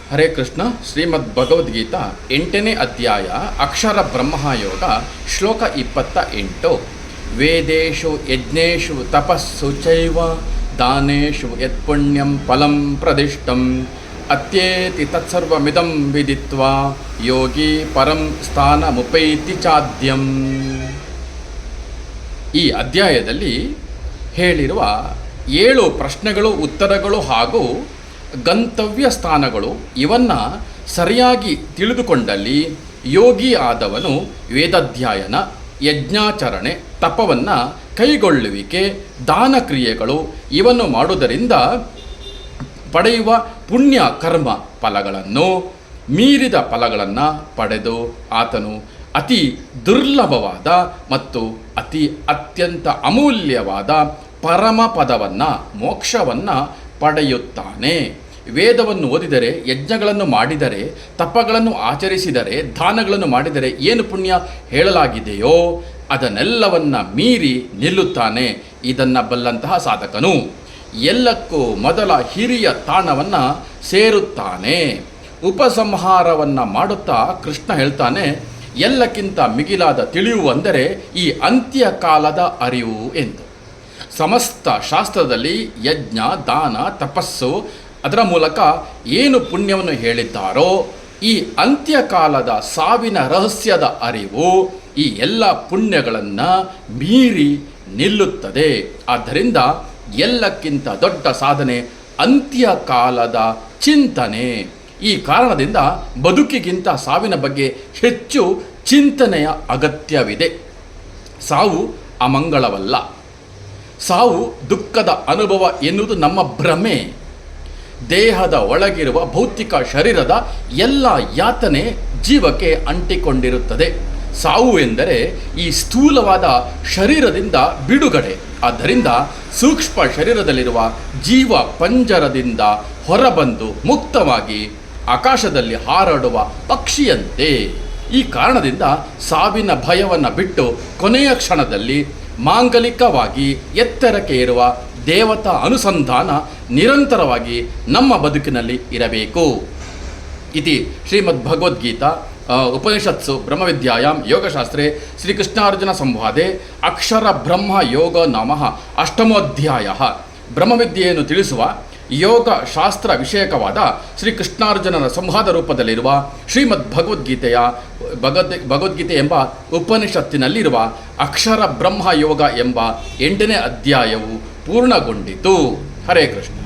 ಹರೇ ಕೃಷ್ಣ. ಶ್ರೀಮದ್ ಭಗವದ್ಗೀತಾ 8ನೇ ಅಧ್ಯಾಯ ಅಕ್ಷರ ಬ್ರಹ್ಮಯೋಗ ಶ್ಲೋಕ 28. ವೇದೇಶು ಯಜ್ಞೇಶು ತಪಸ್ಸು ಚೈವ ದಾನೇಶು ಯತ್ಪುಣ್ಯಂ ಫಲಂ ಪ್ರದಿಷ್ಟಂ ಅತ್ಯೇತಿ ತತ್ಸರ್ವಮಿದಂ ವಿದಿತ್ವಾ ಯೋಗಿ ಪರಂ ಸ್ಥಾನಮುಪೈತಿ ಚಾದ್ಯಂ. ಈ ಅಧ್ಯಾಯದಲ್ಲಿ ಹೇಳಿರುವ 7 ಪ್ರಶ್ನೆಗಳು, ಉತ್ತರಗಳು ಹಾಗೂ ಗಂತವ್ಯ ಸ್ಥಾನಗಳು ಇವನ್ನು ಸರಿಯಾಗಿ ತಿಳಿದುಕೊಂಡಲ್ಲಿ ಯೋಗಿ ಆದವನು ವೇದಾಧ್ಯಯನ, ಯಜ್ಞಾಚರಣೆ, ತಪವನ್ನು ಕೈಗೊಳ್ಳುವಿಕೆ, ದಾನ ಕ್ರಿಯೆಗಳು ಇವನ್ನು ಮಾಡುವುದರಿಂದ ಪಡೆಯುವ ಪುಣ್ಯ ಕರ್ಮ ಫಲಗಳನ್ನು ಮೀರಿದ ಫಲಗಳನ್ನು ಪಡೆದು ಆತನು ಅತಿ ದುರ್ಲಭವಾದ ಮತ್ತು ಅತ್ಯಂತ ಅಮೂಲ್ಯವಾದ ಪರಮ ಪದವನ್ನು, ಮೋಕ್ಷವನ್ನು ಪಡೆಯುತ್ತಾನೆ. ವೇದವನ್ನು ಓದಿದರೆ, ಯಜ್ಞಗಳನ್ನು ಮಾಡಿದರೆ, ತಪಗಳನ್ನು ಆಚರಿಸಿದರೆ, ದಾನಗಳನ್ನು ಮಾಡಿದರೆ ಏನು ಪುಣ್ಯ ಹೇಳಲಾಗಿದೆಯೋ ಅದನ್ನೆಲ್ಲವನ್ನು ಮೀರಿ ನಿಲ್ಲುತ್ತಾನೆ. ಇದನ್ನು ಬಲ್ಲಂತಹ ಸಾಧಕನು ಎಲ್ಲಕ್ಕೂ ಮೊದಲ ಹಿರಿಯ ತಾಣವನ್ನು ಸೇರುತ್ತಾನೆ. ಉಪಸಂಹಾರವನ್ನು ಮಾಡುತ್ತಾ ಕೃಷ್ಣ ಹೇಳ್ತಾನೆ, ಎಲ್ಲಕ್ಕಿಂತ ಮಿಗಿಲಾದ ತಿಳಿವು ಅಂದರೆ ಈ ಅಂತ್ಯಕಾಲದ ಅರಿವು ಎಂದು. ಸಮಸ್ತ ಶಾಸ್ತ್ರದಲ್ಲಿ ಯಜ್ಞ, ದಾನ, ತಪಸ್ಸು ಅದರ ಮೂಲಕ ಏನು ಪುಣ್ಯವನ್ನು ಹೇಳಿದ್ದಾರೋ ಈ ಅಂತ್ಯಕಾಲದ ಸಾವಿನ ರಹಸ್ಯದ ಅರಿವು ಈ ಎಲ್ಲ ಪುಣ್ಯಗಳನ್ನು ಮೀರಿ ನಿಲ್ಲುತ್ತದೆ. ಆದ್ದರಿಂದ ಎಲ್ಲಕ್ಕಿಂತ ದೊಡ್ಡ ಸಾಧನೆ ಅಂತ್ಯಕಾಲದ ಚಿಂತನೆ. ಈ ಕಾರಣದಿಂದ ಬದುಕಿಗಿಂತ ಸಾವಿನ ಬಗ್ಗೆ ಹೆಚ್ಚು ಚಿಂತನೆಯ ಅಗತ್ಯವಿದೆ. ಸಾವು ಅಮಂಗಳವಲ್ಲ. ಸಾವು ದುಃಖದ ಅನುಭವ ಎನ್ನುವುದು ನಮ್ಮ ಭ್ರಮೆ. ದೇಹದ ಒಳಗಿರುವ ಭೌತಿಕ ಶರೀರದ ಎಲ್ಲ ಯಾತನೆ ಜೀವಕ್ಕೆ ಅಂಟಿಕೊಂಡಿರುತ್ತದೆ. ಸಾವು ಎಂದರೆ ಈ ಸ್ಥೂಲವಾದ ಶರೀರದಿಂದ ಬಿಡುಗಡೆ. ಆದ್ದರಿಂದ ಸೂಕ್ಷ್ಮ ಶರೀರದಲ್ಲಿರುವ ಜೀವ ಪಂಜರದಿಂದ ಹೊರಬಂದು ಮುಕ್ತವಾಗಿ ಆಕಾಶದಲ್ಲಿ ಹಾರಾಡುವ ಪಕ್ಷಿಯಂತೆ. ಈ ಕಾರಣದಿಂದ ಸಾವಿನ ಭಯವನ್ನು ಬಿಟ್ಟು ಕೊನೆಯ ಕ್ಷಣದಲ್ಲಿ ಮಾಂಗಲಿಕವಾಗಿ ಎತ್ತರಕ್ಕೆ ಏರುವ ದೇವತಾ ಅನುಸಂಧಾನ ನಿರಂತರವಾಗಿ ನಮ್ಮ ಬದುಕಿನಲ್ಲಿ ಇರಬೇಕು. ಇತಿ ಶ್ರೀಮದ್ ಭಗವದ್ಗೀತಾ ಉಪನಿಷತ್ಸು ಬ್ರಹ್ಮವಿದ್ಯಾಯಾಂ ಯೋಗಶಾಸ್ತ್ರೇ ಶ್ರೀಕೃಷ್ಣಾರ್ಜುನ ಸಂವಾದೆ ಅಕ್ಷರ ಬ್ರಹ್ಮ ಯೋಗ ನಾಮಃ ಅಷ್ಟಮೋಧ್ಯಾಯ. ಬ್ರಹ್ಮವಿದ್ಯೆಯನ್ನು ತಿಳಿಸುವ ಯೋಗ ಶಾಸ್ತ್ರ ವಿಷಯಕವಾದ ಶ್ರೀಕೃಷ್ಣಾರ್ಜುನನ ಸಂವಾದ ರೂಪದಲ್ಲಿರುವ ಶ್ರೀಮದ್ ಭಗವದ್ಗೀತೆ ಎಂಬ ಉಪನಿಷತ್ತಿನಲ್ಲಿರುವ ಅಕ್ಷರ ಬ್ರಹ್ಮ ಯೋಗ ಎಂಬ 8ನೇ ಅಧ್ಯಾಯವು ಪೂರ್ಣಗೊಂಡಿತು. ಹರೇ ಕೃಷ್ಣ.